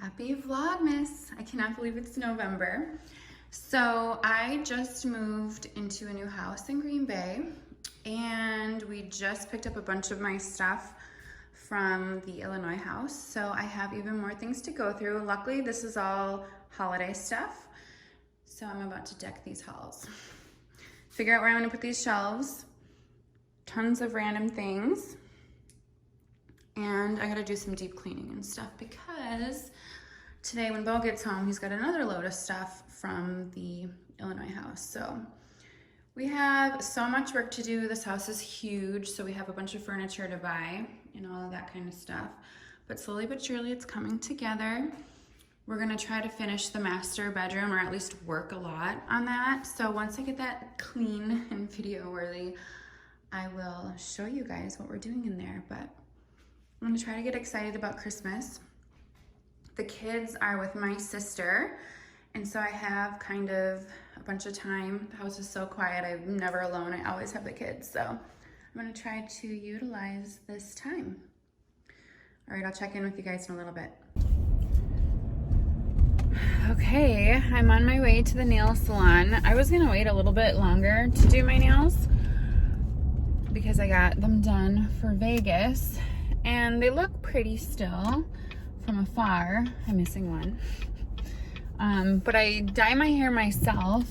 Happy Vlogmas! I cannot believe it's November. So I just moved into a new house in Green Bay and we just picked up a bunch of my stuff from the Illinois house. So I have even more things to go through. Luckily, this is all holiday stuff. So I'm about to deck these halls. Figure out where I'm gonna put these shelves. Tons of random things. And I gotta do some deep cleaning and stuff because today when Bo gets home, he's got another load of stuff from the Illinois house. So we have so much work to do. This house is huge, so we have a bunch of furniture to buy and all of that kind of stuff. But slowly but surely it's coming together. We're gonna try to finish the master bedroom, or at least work a lot on that. So once I get that clean and video worthy, I will show you guys what we're doing in there. But I'm gonna try to get excited about Christmas. The kids are with my sister, and so I have kind of a bunch of time. The house is so quiet, I'm never alone. I always have the kids, so I'm gonna try to utilize this time. All right, I'll check in with you guys in a little bit. Okay, I'm on my way to the nail salon. I was gonna wait a little bit longer to do my nails because I got them done for Vegas. And they look pretty still from afar. I'm missing one. But I dye my hair myself,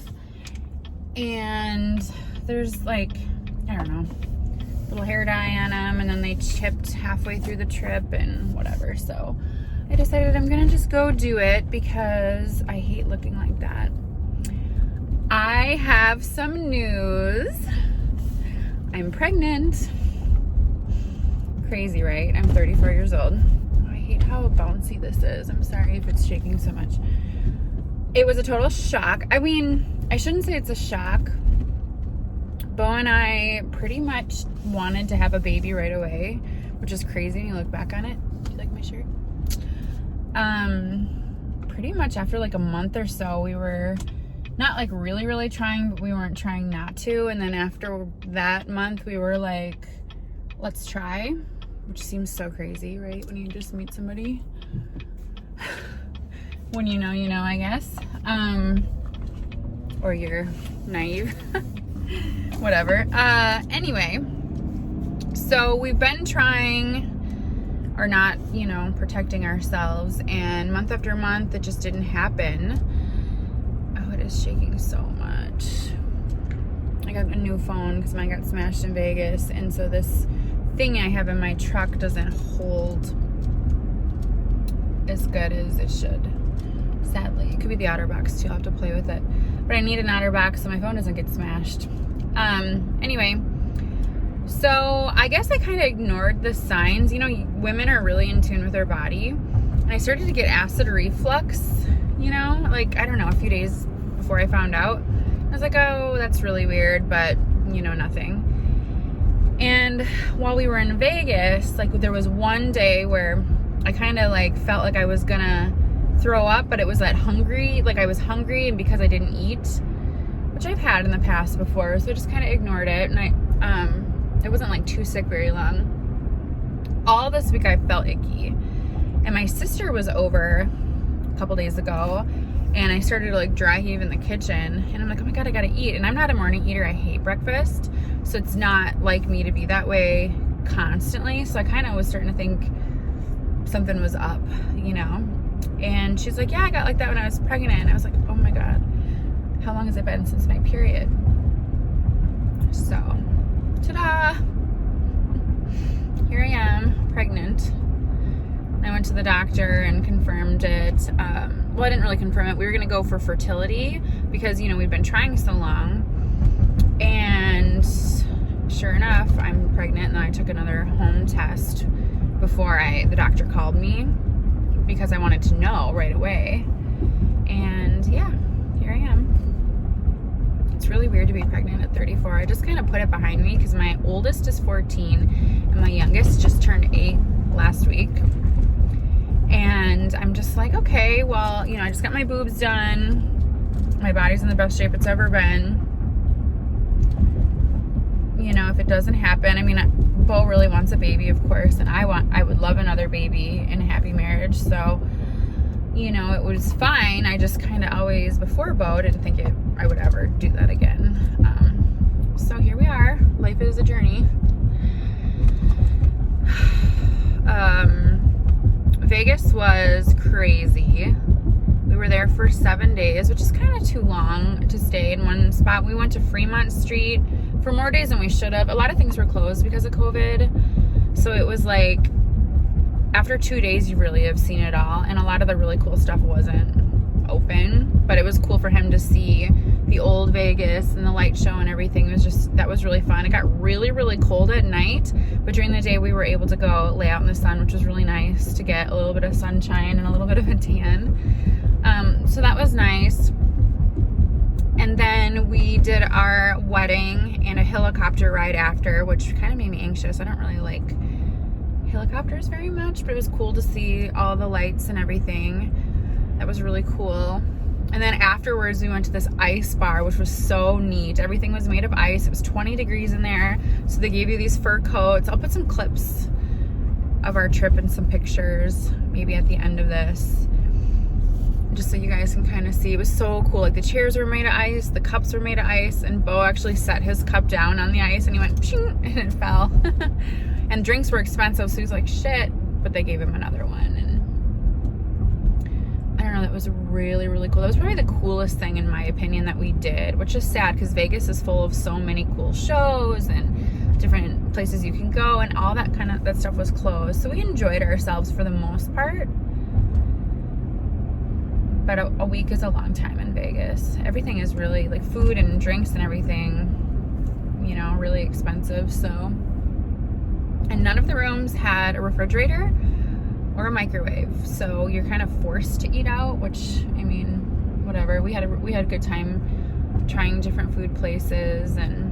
and there's like, I don't know, little hair dye on them, and then they chipped halfway through the trip and whatever. So I decided I'm gonna just go do it because I hate looking like that. I have some news. I'm pregnant. Crazy, right? I'm 34 years old. I hate how bouncy this is. I'm sorry if it's shaking so much. It was a total shock. I mean, I shouldn't say it's a shock. Bo and I pretty much wanted to have a baby right away, which is crazy when you look back on it. Do you like my shirt? Pretty much after like a month or so, we were not like really trying, but we weren't trying not to. And then after that month, we were like, let's try. Which seems so crazy, right? When you just meet somebody. When you know, I guess. Or you're naive. Whatever. Anyway, so we've been trying, or not, protecting ourselves, and month after month, it just didn't happen. Oh, it is shaking so much. I got a new phone because mine got smashed in Vegas, and so this thing I have in my truck doesn't hold as good as it should, sadly. It could be the OtterBox too. I'll have to play with it, but I need an OtterBox so my phone doesn't get smashed. Anyway, so I guess I kind of ignored the signs. Women are really in tune with their body, and I started to get acid reflux, like, I don't know, a few days before I found out. I was like, oh, that's really weird, but nothing. And while we were in Vegas, like, there was one day where I kind of like felt like I was gonna throw up, but it was that hungry, like I was hungry, and because I didn't eat, which I've had in the past before, so I just kind of ignored it, and I wasn't like too sick very long. All this week I felt icky, and my sister was over a couple days ago, and I started to like dry heave in the kitchen, and I'm like, oh my God, I gotta eat. And I'm not a morning eater. I hate breakfast. So it's not like me to be that way constantly. So I kind of was starting to think something was up, And she's like, yeah, I got like that when I was pregnant. And I was like, oh my God, how long has it been since my period? So, ta-da! Here I am, pregnant. I went to the doctor and confirmed it. Well, I didn't really confirm it. We were going to go for fertility because, we've been trying so long. And sure enough, I'm pregnant. And then I took another home test before the doctor called me because I wanted to know right away. And yeah, here I am. It's really weird to be pregnant at 34. I just kind of put it behind me because my oldest is 14 and my youngest just turned 8 last week. And I'm just like, okay, well, I just got my boobs done. My body's in the best shape it's ever been. If it doesn't happen, I mean, Bo really wants a baby, of course, and I would love another baby in a happy marriage. So you know, it was fine. I just kind of always, before Bo, didn't think I would ever do that again. So here we are. Life is a journey. Vegas was crazy. We were there for 7 days, which is kind of too long to stay in one spot. We went to Fremont Street for more days than we should have. A lot of things were closed because of COVID. So it was like, after 2 days, you really have seen it all. And a lot of the really cool stuff wasn't open, but it was cool for him to see the old Vegas and the light show and everything. It was just, that was really fun. It got really, really cold at night, but during the day we were able to go lay out in the sun, which was really nice to get a little bit of sunshine and a little bit of a tan. So that was nice. And then we did our wedding and a helicopter ride after, which kind of made me anxious. I don't really like helicopters very much, but it was cool to see all the lights and everything. That was really cool. And then afterwards we went to this ice bar, which was so neat. Everything was made of ice. It was 20 degrees in there, so they gave you these fur coats. I'll put some clips of our trip and some pictures maybe at the end of this, just so you guys can kind of see. It was so cool. Like, the chairs were made of ice, the cups were made of ice, and Bo actually set his cup down on the ice and he went pshing, and it fell. And drinks were expensive, so he was like, shit, but they gave him another one. And I don't know, that was really, really cool. That was probably the coolest thing, in my opinion, that we did, which is sad because Vegas is full of so many cool shows and different places you can go, and all that that stuff was closed. So we enjoyed ourselves for the most part. But a week is a long time in Vegas. Everything is really, like, food and drinks and everything, you know, really expensive. So, and none of the rooms had a refrigerator or a microwave, so you're kind of forced to eat out, which, I mean, whatever. We had a good time trying different food places. And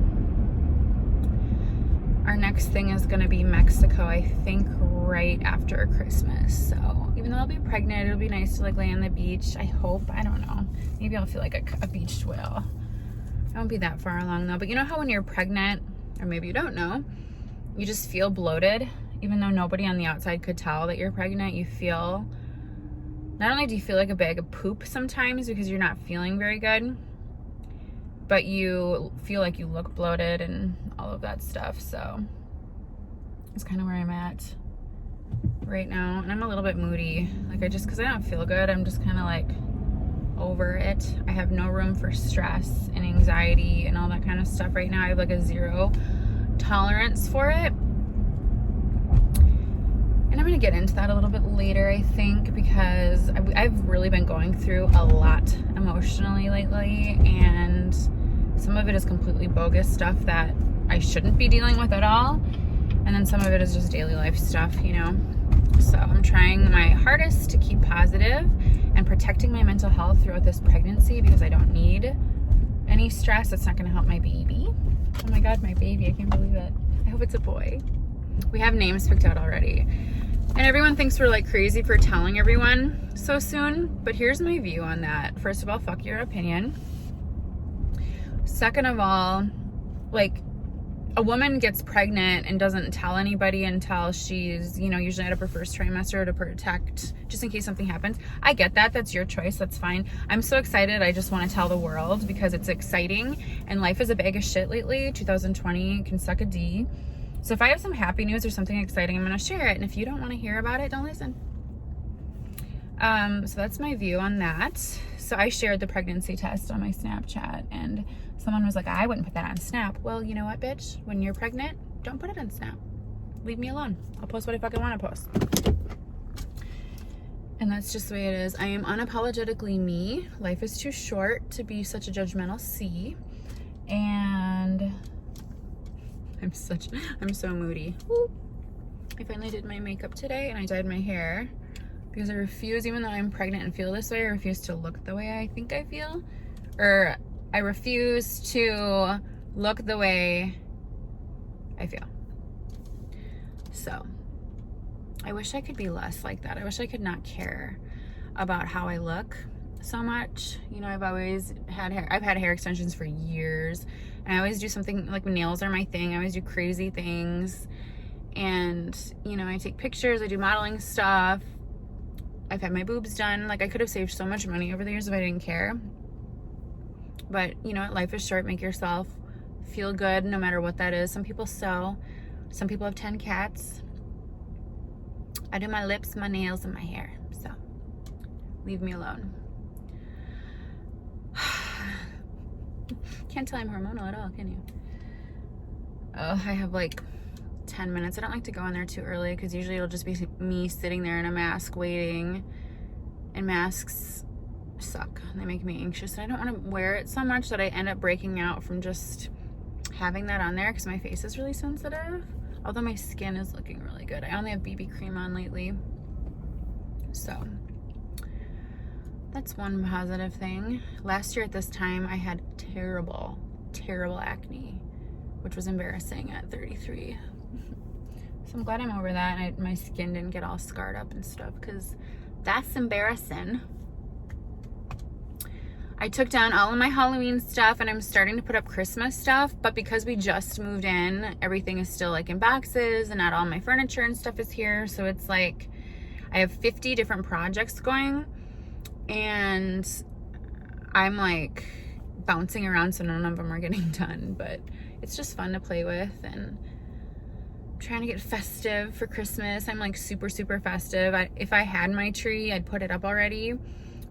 our next thing is going to be Mexico, I think, right after Christmas. So even though I'll be pregnant, it'll be nice to, like, lay on the beach. I hope. I don't know. Maybe I'll feel like a beached whale. I won't be that far along though. But you know how when you're pregnant, or maybe you don't know, you just feel bloated? Even though nobody on the outside could tell that you're pregnant, you feel, not only do you feel like a bag of poop sometimes because you're not feeling very good, but you feel like you look bloated and all of that stuff. So it's kind of where I'm at right now. And I'm a little bit moody. Like, because I don't feel good, I'm just kind of like over it. I have no room for stress and anxiety and all that kind of stuff right now. I have like a 0 tolerance for it. And I'm going to get into that a little bit later, I think, because I've really been going through a lot emotionally lately, and some of it is completely bogus stuff that I shouldn't be dealing with at all, and then some of it is just daily life stuff, you know. So I'm trying my hardest to keep positive and protecting my mental health throughout this pregnancy, because I don't need any stress. It's not going to help my baby. Oh my god, my baby, I can't believe it. I hope it's a boy. We have names picked out already. And everyone thinks we're like crazy for telling everyone so soon, but here's my view on that. First of all, fuck your opinion. Second of all, like, a woman gets pregnant and doesn't tell anybody until she's, you know, usually out of her first trimester to protect, just in case something happens. I get that. That's your choice. That's fine. I'm so excited. I just want to tell the world because it's exciting, and life is a bag of shit lately. 2020 can suck a D. So if I have some happy news or something exciting, I'm going to share it. And if you don't want to hear about it, don't listen. So that's my view on that. So I shared the pregnancy test on my Snapchat, and someone was like, I wouldn't put that on Snap. Well, you know what, bitch? When you're pregnant, don't put it on Snap. Leave me alone. I'll post what I fucking want to post. And that's just the way it is. I am unapologetically me. Life is too short to be such a judgmental C. And I'm so moody. Woo. I finally did my makeup today, and I dyed my hair because I refuse, even though I'm pregnant and feel this way, I refuse to look the way I think I feel. Or I refuse to look the way I feel. So I wish I could be less like that. I wish I could not care about how I look so much. You know, I've always had hair. I've had hair extensions for years, and I always do something, like, nails are my thing. I always do crazy things, and, you know, I take pictures, I do modeling stuff, I've had my boobs done. Like, I could have saved so much money over the years if I didn't care. But you know what? Life is short. Make yourself feel good no matter what that is. Some people sew. Some people have 10 cats. I do my lips, my nails, and my hair. So leave me alone. Can't tell I'm hormonal at all, can you? Oh, I have like 10 minutes. I don't like to go in there too early because usually it'll just be me sitting there in a mask waiting, and masks suck. They make me anxious. I don't want to wear it so much that I end up breaking out from just having that on there because my face is really sensitive. Although my skin is looking really good. I only have BB cream on lately. So that's one positive thing. Last year at this time, I had terrible acne, which was embarrassing at 33. So I'm glad I'm over that and my skin didn't get all scarred up and stuff because that's embarrassing. I took down all of my Halloween stuff and I'm starting to put up Christmas stuff, but because we just moved in, everything is still like in boxes and not all my furniture and stuff is here. So it's like I have 50 different projects going and I'm like bouncing around so none of them are getting done, but it's just fun to play with and I'm trying to get festive for Christmas. I'm like super festive. If I had my tree, I'd put it up already.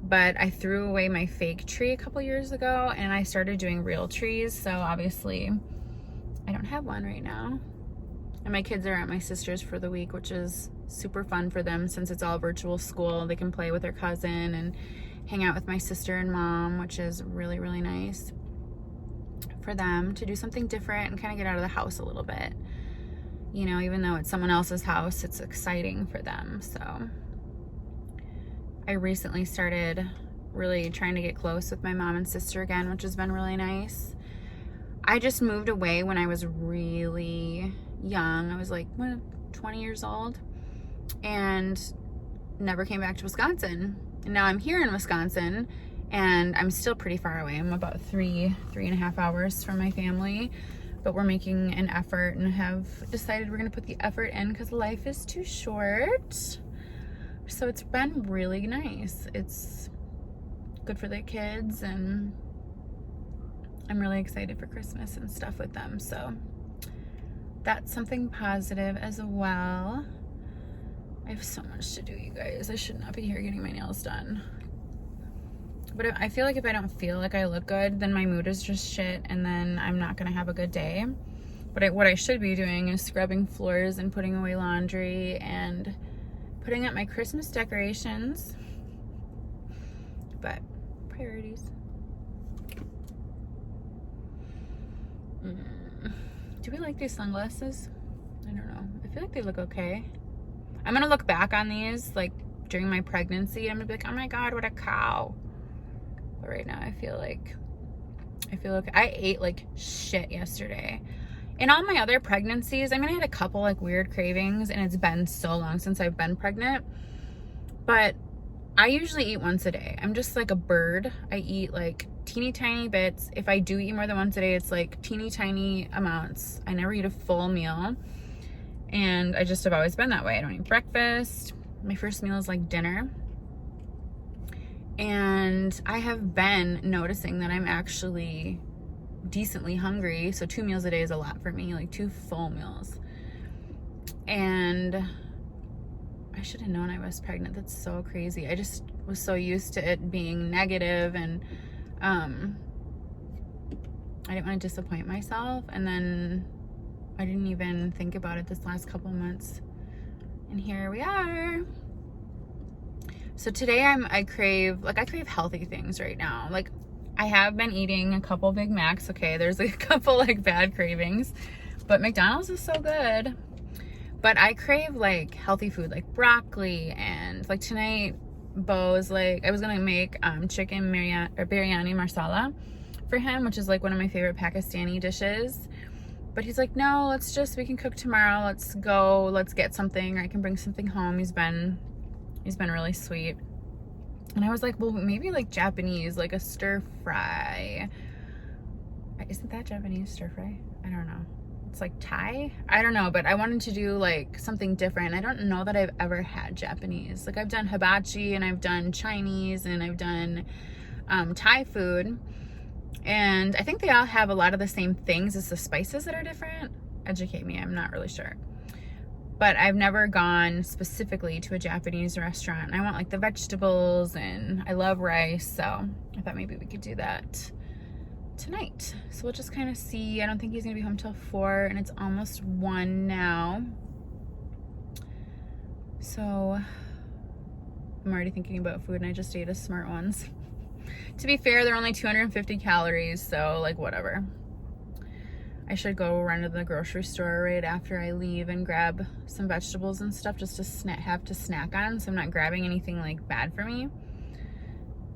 But I threw away my fake tree a couple years ago and I started doing real trees. So obviously I don't have one right now. And my kids are at my sister's for the week, which is super fun for them since it's all virtual school. They can play with their cousin and hang out with my sister and mom, which is really nice for them to do something different and kind of get out of the house a little bit. You know, even though it's someone else's house, it's exciting for them. So I recently started really trying to get close with my mom and sister again, which has been really nice. I just moved away when I was really young. I was like 20 years old and never came back to Wisconsin. And now I'm here in Wisconsin and I'm still pretty far away. I'm about three and a half hours from my family, but we're making an effort and have decided we're gonna put the effort in because life is too short. So it's been really nice. It's good for the kids and I'm really excited for Christmas and stuff with them. So that's something positive as well. I have so much to do, you guys. I should not be here getting my nails done. But I feel like if I don't feel like I look good, then my mood is just shit and then I'm not gonna have a good day. But what I should be doing is scrubbing floors and putting away laundry and putting up my Christmas decorations, but priorities. Do we like these sunglasses? I don't know. I feel like they look okay. I'm gonna look back on these like during my pregnancy. I'm gonna be like, oh my God, what a cow. But right now I feel okay. I ate like shit yesterday. In all my other pregnancies, I mean, I had a couple like weird cravings and it's been so long since I've been pregnant, but I usually eat once a day. I'm just like a bird. I eat like teeny tiny bits. If I do eat more than once a day, it's like teeny tiny amounts. I never eat a full meal and I just have always been that way. I don't eat breakfast. My first meal is like dinner. And I have been noticing that I'm actually decently hungry, so 2 meals a day is a lot for me, like 2 full meals. And I should have known I was pregnant. That's so crazy. I just was so used to it being negative and I didn't want to disappoint myself, and then I didn't even think about it this last couple months and here we are. So today I crave healthy things right now. Like I have been eating a couple Big Macs. Okay, there's a couple like bad cravings, but McDonald's is so good. But I crave like healthy food, like broccoli, and like tonight, Bo's like, I was gonna make chicken biryani masala for him, which is like one of my favorite Pakistani dishes. But he's like, no, we can cook tomorrow. Let's get something, or I can bring something home. He's been really sweet. And I was like, well, maybe like Japanese, like a stir fry. Isn't that Japanese stir fry? I don't know. it's like Thai. I don't know, but I wanted to do like something different. I don't know that I've ever had Japanese. Like I've done hibachi and I've done Chinese and I've done Thai food. And I think they all have a lot of the same things. It's the spices that are different. Educate me, I'm not really sure. But I've never gone specifically to a Japanese restaurant. I want like the vegetables and I love rice. So I thought maybe we could do that tonight. So we'll just kind of see. I don't think he's gonna be home till 4 and it's almost 1 now. So I'm already thinking about food and I just ate a Smart Ones. To be fair, they're only 250 calories, so like whatever. I should go run to the grocery store right after I leave and grab some vegetables and stuff just to have to snack on, so I'm not grabbing anything like bad for me.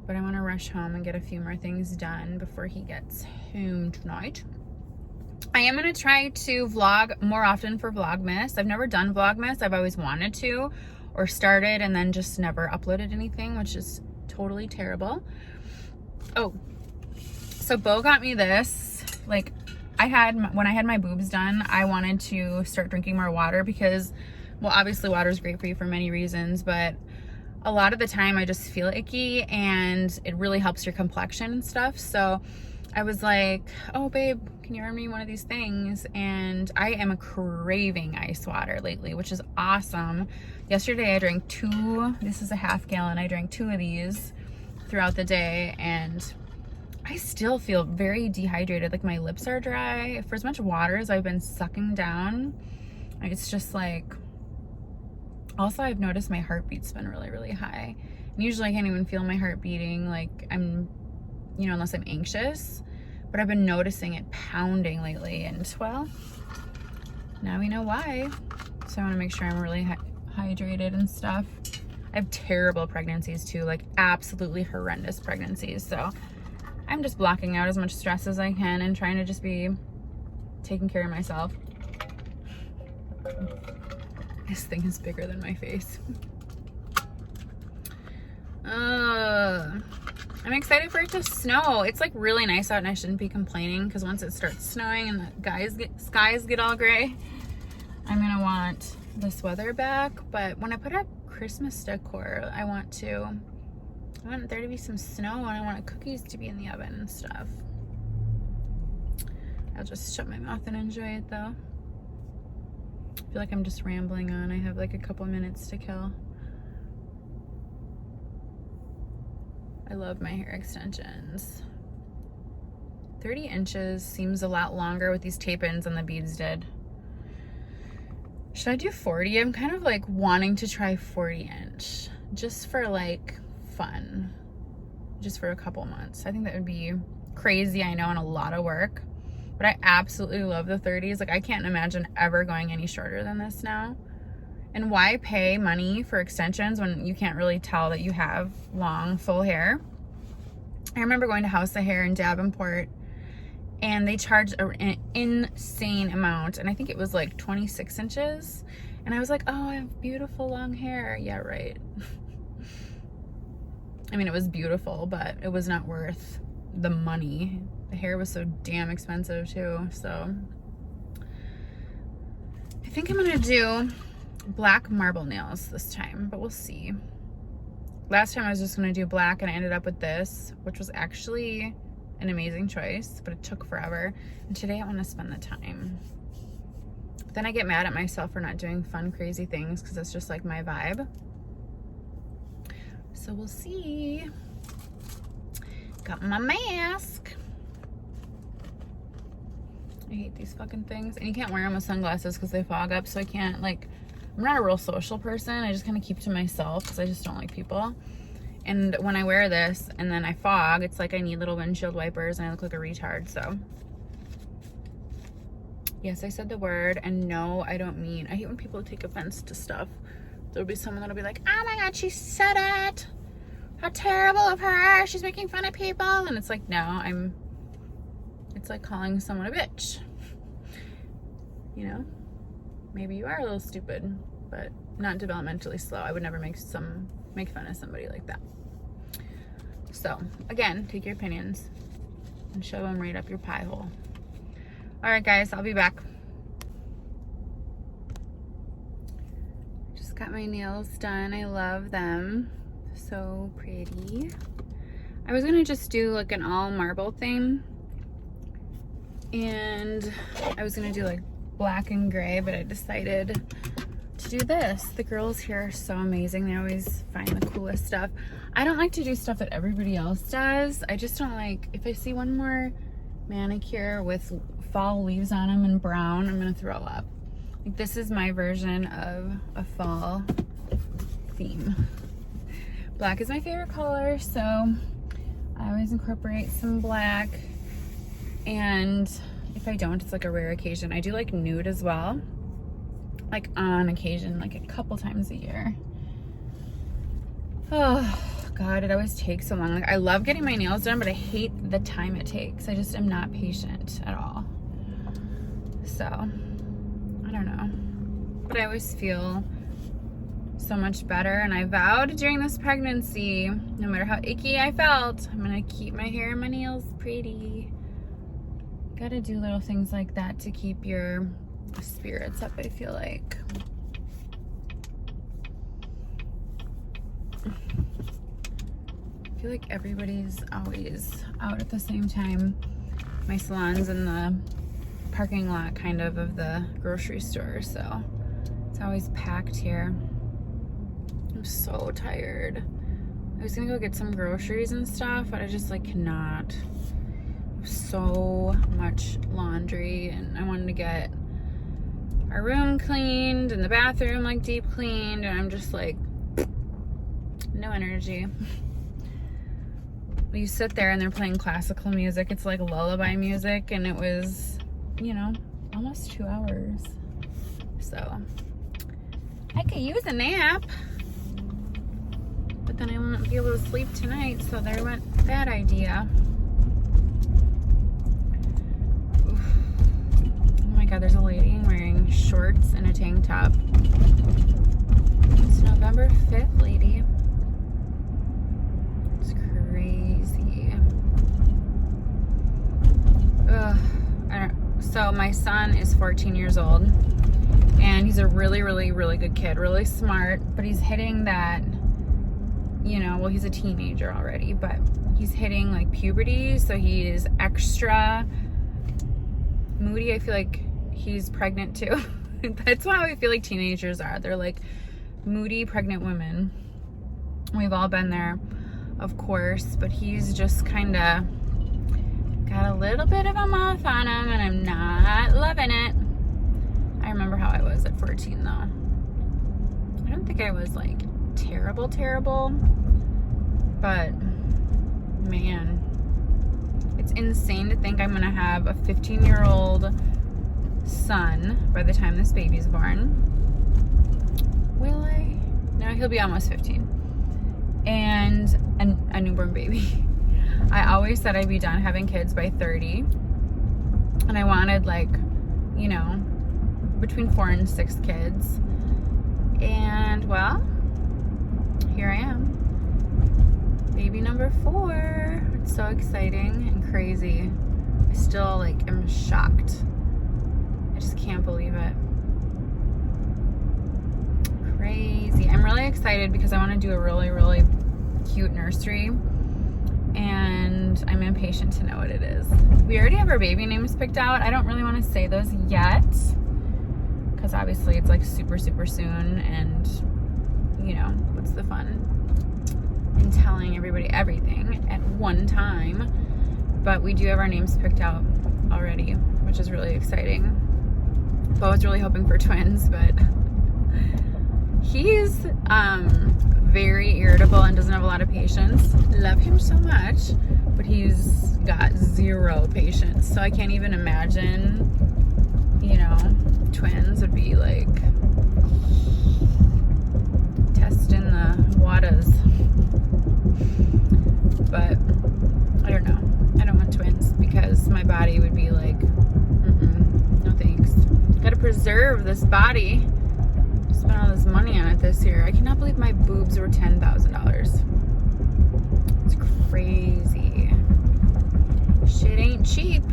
But I want to rush home and get a few more things done before he gets home tonight. I am going to try to vlog more often for Vlogmas. I've never done Vlogmas. I've always wanted to, or started and then just never uploaded anything, which is totally terrible. Oh, so Bo got me this. Like, when I had my boobs done, I wanted to start drinking more water because, well, obviously water is great for you for many reasons, but a lot of the time I just feel icky and it really helps your complexion and stuff. So I was like, oh babe, can you earn me one of these things? And I am craving ice water lately, which is awesome. Yesterday I drank 2, this is a half gallon. I drank 2 of these throughout the day and I still feel very dehydrated. Like my lips are dry. For as much water as I've been sucking down, it's just like, also I've noticed my heartbeat's been really, really high. And usually I can't even feel my heart beating, like I'm, you know, unless I'm anxious, but I've been noticing it pounding lately and well, now we know why. So I want to make sure I'm really hydrated and stuff. I have terrible pregnancies too, like absolutely horrendous pregnancies. So I'm just blocking out as much stress as I can and trying to just be taking care of myself. This thing is bigger than my face. I'm excited for it to snow. It's like really nice out and I shouldn't be complaining because once it starts snowing and the skies get all gray, I'm gonna want this weather back. But when I put up Christmas decor, I want there to be some snow and I want cookies to be in the oven and stuff. I'll just shut my mouth and enjoy it though. I feel like I'm just rambling on. I have like a couple minutes to kill. I love my hair extensions. 30 inches seems a lot longer with these tape-ins than the beads did. Should I do 40? I'm kind of like wanting to try 40 inch just for like fun, just for a couple months. I think that would be crazy, I know, and a lot of work, but I absolutely love the 30s. Like I can't imagine ever going any shorter than this now. And why pay money for extensions when you can't really tell that you have long full hair? I remember going to House of Hair in Davenport and they charged an insane amount, and I think it was like 26 inches, and I was like, oh, I have beautiful long hair. Yeah, right. I mean, it was beautiful, but it was not worth the money. The hair was so damn expensive too. So I think I'm gonna do black marble nails this time, but we'll see. Last time I was just gonna do black and I ended up with this, which was actually an amazing choice, but it took forever. And today I want to spend the time. But then I get mad at myself for not doing fun, crazy things because it's just like my vibe. So we'll see. Got my mask. I hate these fucking things. And you can't wear them with sunglasses because they fog up, so I can't, like, I'm not a real social person. I just kind of keep to myself because I just don't like people. And when I wear this and then I fog, it's like I need little windshield wipers and I look like a retard. So yes, I said the word, and no, I don't mean, I hate when people take offense to stuff. There'll be someone that'll be like, oh my God, she said it. How terrible of her. She's making fun of people. And it's like, no, it's like calling someone a bitch. You know, maybe you are a little stupid, but not developmentally slow. I would never make fun of somebody like that. So again, take your opinions and shove them right up your pie hole. All right, guys, I'll be back. got my nails done. I love them. So pretty. I was gonna just do like an all marble thing. And I was gonna do like black and gray, but I decided to do this. The girls here are so amazing. They always find the coolest stuff. I don't like to do stuff that everybody else does. I just don't like, if I see one more manicure with fall leaves on them and brown, I'm gonna throw up. Like, this is my version of a fall theme. Black is my favorite color, so I always incorporate some black. And if I don't, it's like a rare occasion. I do like nude as well, like on occasion, like a couple times a year. Oh God, it always takes so long. Like, I love getting my nails done, but I hate the time it takes. I just am not patient at all. So, I don't know. But I always feel so much better, and I vowed during this pregnancy, no matter how icky I felt, I'm gonna keep my hair and my nails pretty. Gotta do little things like that to keep your spirits up, I feel like. I feel like everybody's always out at the same time. My salon's in the parking lot kind of the grocery store, so it's always packed here. I'm so tired. I was gonna go get some groceries and stuff, but I just like cannot. So much laundry, and I wanted to get our room cleaned and the bathroom like deep cleaned, and I'm just like, no energy. You sit there and they're playing classical music. It's like lullaby music, and it was, you know, almost 2 hours. So I could use a nap, but then I won't be able to sleep tonight, so there went that idea. Oof. Oh my God, there's a lady wearing shorts and a tank top. It's November 5th, lady. It's crazy. Ugh. So my son is 14 years old, and he's a really, really, really good kid, really smart, but he's hitting that, you know, well, he's a teenager already, but he's hitting like puberty, so he is extra moody. I feel like he's pregnant too. That's how I feel like teenagers are. They're like moody pregnant women. We've all been there, of course, but he's just kind of got a little bit of a mouth on him, and I'm not loving it. I remember how I was at 14 though. I don't think I was like terrible, but man, it's insane to think I'm gonna have a 15-year-old son by the time this baby's born. Will I? No, he'll be almost 15. And a newborn baby. I always said I'd be done having kids by 30. And I wanted, like, you know, between 4 and 6 kids. And, well, here I am. Baby number 4. It's so exciting and crazy. I still, like, am shocked. I just can't believe it. Crazy. I'm really excited because I want to do a really, really cute nursery. And I'm impatient to know what it is. We already have our baby names picked out. I don't really want to say those yet, because obviously it's like super, super soon, and you know, what's the fun in telling everybody everything at one time? But we do have our names picked out already, which is really exciting. Bo was really hoping for twins, but he's very irritable and doesn't have a lot of patience. Love him so much, but he's got 0 patience. So I can't even imagine, you know, twins would be like testing the waters. But I don't know. I don't want twins because my body would be like, no thanks. Gotta preserve this body. Spent all this money on it this year. I cannot believe my boobs were $10,000. It's crazy. Shit ain't cheap.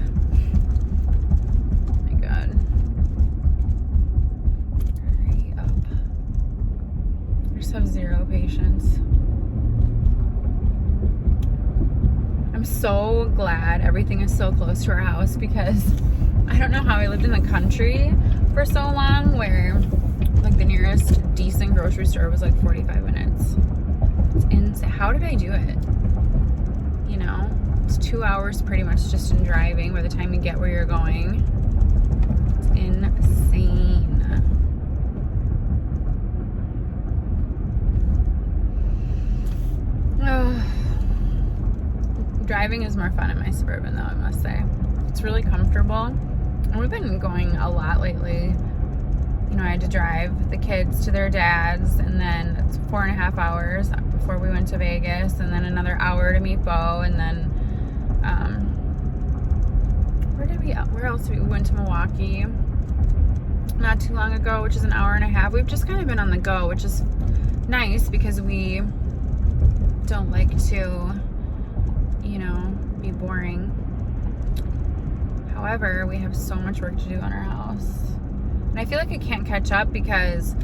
Oh my God. Hurry up. so glad everything is so close to our house, because I don't know how I lived in the country for so long where like the nearest decent grocery store was like 45 minutes. It's insane. How did I do it? You know, it's 2 hours pretty much just in driving by the time you get where you're going. It's insane. Driving is more fun in my Suburban though, I must say. It's really comfortable. And we've been going a lot lately. You know, I had to drive the kids to their dad's, and then it's 4.5 hours before we went to Vegas, and then another hour to meet Bo, and then where else did we went to Milwaukee not too long ago, which is an hour and a half. We've just kind of been on the go, which is nice because we don't like to, you know, be boring. However, we have so much work to do on our house. And I feel like I can't catch up because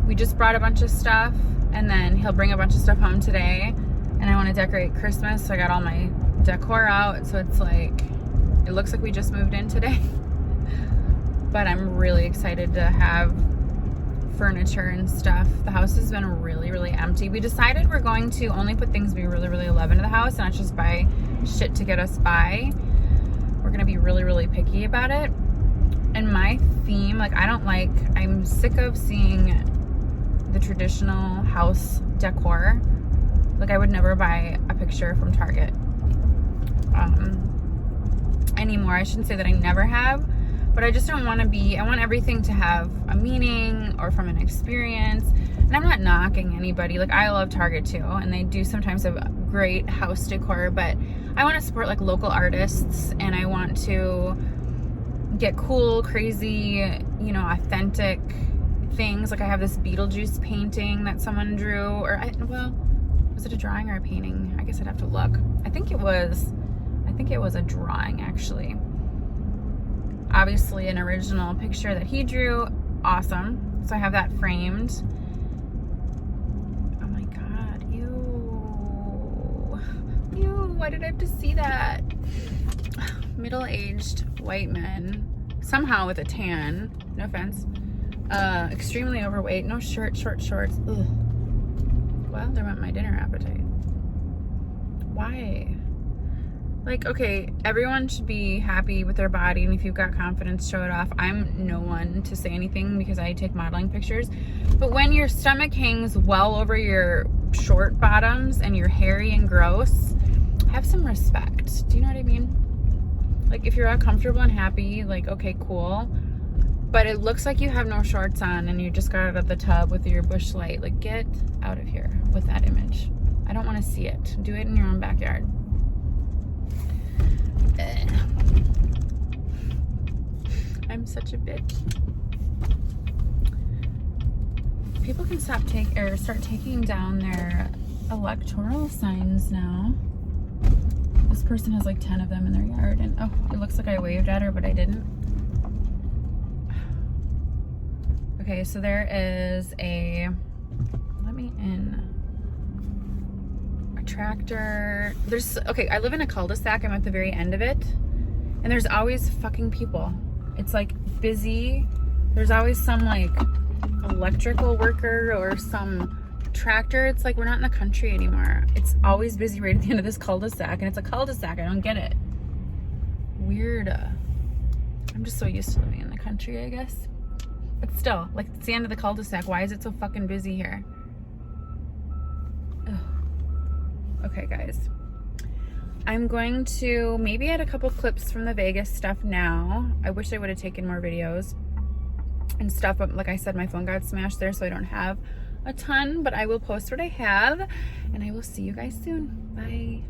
we just brought a bunch of stuff, and then he'll bring a bunch of stuff home today, and I want to decorate Christmas, so I got all my decor out, so it's like, it looks like we just moved in today. But I'm really excited to have furniture and stuff. The house has been really, really empty. We decided we're going to only put things we really, really love into the house, and not just buy shit to get us by. We're gonna be really, really picky about it. And my theme, like, I'm sick of seeing the traditional house decor. Like, I would never buy a picture from Target anymore. I shouldn't say that I never have, but I just don't want to be, I want everything to have a meaning or from an experience. And I'm not knocking anybody. Like, I love Target too, and they do sometimes have great house decor, but I want to support like local artists, and I want to get cool, crazy, you know, authentic things. Like, I have this Beetlejuice painting that someone drew, or was it a drawing or a painting? I guess I'd have to look. I think it was a drawing, actually. Obviously an original picture that he drew. Awesome. So I have that framed. Oh my God, ew. Why did I have to see that? Middle-aged white men, somehow with a tan, no offense, extremely overweight, no shirt, short shorts. Ugh. Well, there went my dinner appetite. Why? Like, okay, everyone should be happy with their body, and if you've got confidence, show it off. I'm no one to say anything because I take modeling pictures. But when your stomach hangs well over your short bottoms and you're hairy and gross, have some respect. Do you know what I mean? Like, if you're all comfortable and happy, like, okay, cool. But it looks like you have no shorts on and you just got out of the tub with your Busch Light. Like, get out of here with that image. I don't want to see it. Do it in your own backyard. I'm such a bitch. People can start taking down their electoral signs now. This person has like 10 of them in their yard, and oh, it looks like I waved at her, but I didn't. Okay, so there is let me in. Tractor. Okay, I live in a cul-de-sac. I'm at the very end of it, and there's always fucking people. It's like busy. There's always some like electrical worker or some tractor. It's like we're not in the country anymore. It's always busy right at the end of this cul-de-sac, and it's a cul-de-sac. I don't get it. Weird. I'm just so used to living in the country, I guess. But still, like, it's the end of the cul-de-sac. Why is it so fucking busy here? Ugh. Okay, guys, I'm going to maybe add a couple clips from the Vegas stuff now. I wish I would have taken more videos and stuff, but like I said, my phone got smashed there, so I don't have a ton, but I will post what I have, and I will see you guys soon. Bye.